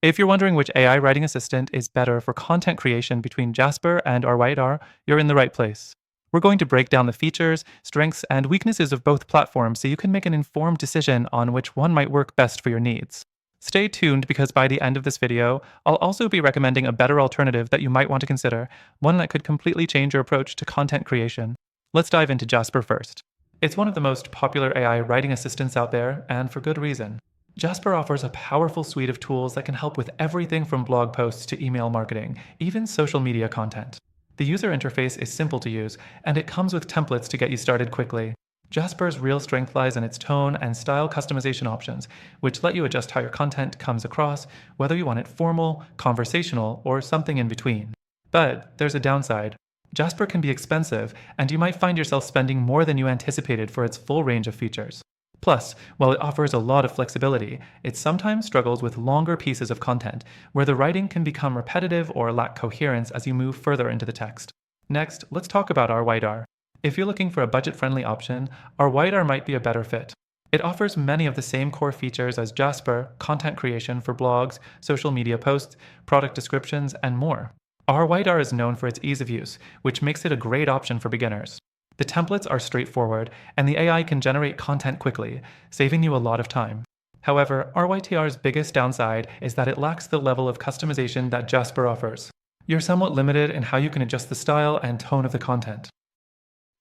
If you're wondering which AI writing assistant is better for content creation between Jasper and our Rytr, you're in the right place. We're going to break down the features, strengths, and weaknesses of both platforms so you can make an informed decision on which one might work best for your needs. Stay tuned because by the end of this video, I'll also be recommending a better alternative that you might want to consider, one that could completely change your approach to content creation. Let's dive into Jasper first. It's one of the most popular AI writing assistants out there, and for good reason. Jasper offers a powerful suite of tools that can help with everything from blog posts to email marketing, even social media content. The user interface is simple to use, and it comes with templates to get you started quickly. Jasper's real strength lies in its tone and style customization options, which let you adjust how your content comes across, whether you want it formal, conversational, or something in between. But there's a downside. Jasper can be expensive, and you might find yourself spending more than you anticipated for its full range of features. Plus, while it offers a lot of flexibility, it sometimes struggles with longer pieces of content, where the writing can become repetitive or lack coherence as you move further into the text. Next, let's talk about our Rytr. If you're looking for a budget-friendly option, our Rytr might be a better fit. It offers many of the same core features as Jasper, content creation for blogs, social media posts, product descriptions, and more. Our Rytr is known for its ease of use, which makes it a great option for beginners. The templates are straightforward, and the AI can generate content quickly, saving you a lot of time. However, RYTR's biggest downside is that it lacks the level of customization that Jasper offers. You're somewhat limited in how you can adjust the style and tone of the content.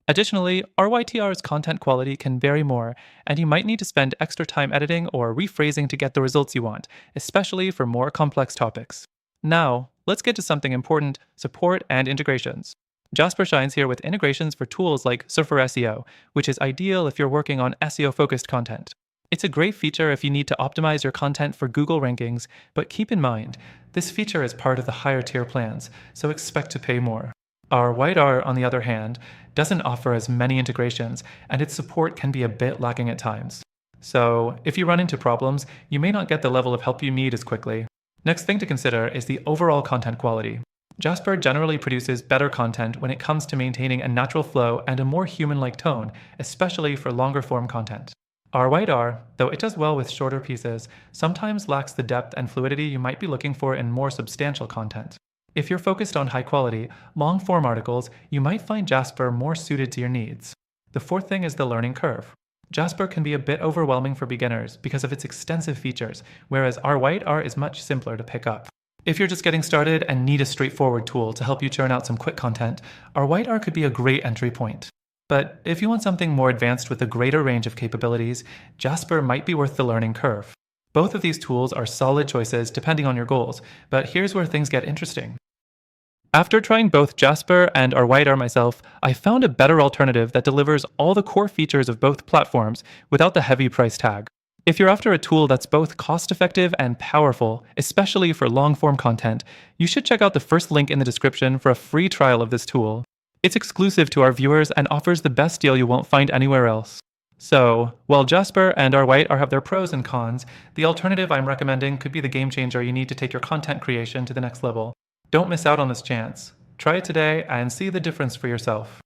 Additionally, RYTR's content quality can vary more, and you might need to spend extra time editing or rephrasing to get the results you want, especially for more complex topics. Now, let's get to something important: support and integrations. Jasper shines here with integrations for tools like Surfer SEO, which is ideal if you're working on SEO-focused content. It's a great feature if you need to optimize your content for Google rankings, but keep in mind, this feature is part of the higher tier plans, so expect to pay more. Our Rytr, on the other hand, doesn't offer as many integrations, and its support can be a bit lacking at times. So, if you run into problems, you may not get the level of help you need as quickly. Next thing to consider is the overall content quality. Jasper generally produces better content when it comes to maintaining a natural flow and a more human-like tone, especially for longer-form content. Our Rytr, though it does well with shorter pieces, sometimes lacks the depth and fluidity you might be looking for in more substantial content. If you're focused on high-quality, long-form articles, you might find Jasper more suited to your needs. The fourth thing is the learning curve. Jasper can be a bit overwhelming for beginners because of its extensive features, whereas our Rytr is much simpler to pick up. If you're just getting started and need a straightforward tool to help you churn out some quick content, our Rytr could be a great entry point. But if you want something more advanced with a greater range of capabilities, Jasper might be worth the learning curve. Both of these tools are solid choices depending on your goals, but here's where things get interesting. After trying both Jasper and our Rytr myself, I found a better alternative that delivers all the core features of both platforms without the heavy price tag. If you're after a tool that's both cost-effective and powerful, especially for long-form content, you should check out the first link in the description for a free trial of this tool. It's exclusive to our viewers and offers the best deal you won't find anywhere else. So, while Jasper and our Rytr have their pros and cons, the alternative I'm recommending could be the game changer you need to take your content creation to the next level. Don't miss out on this chance. Try it today and see the difference for yourself.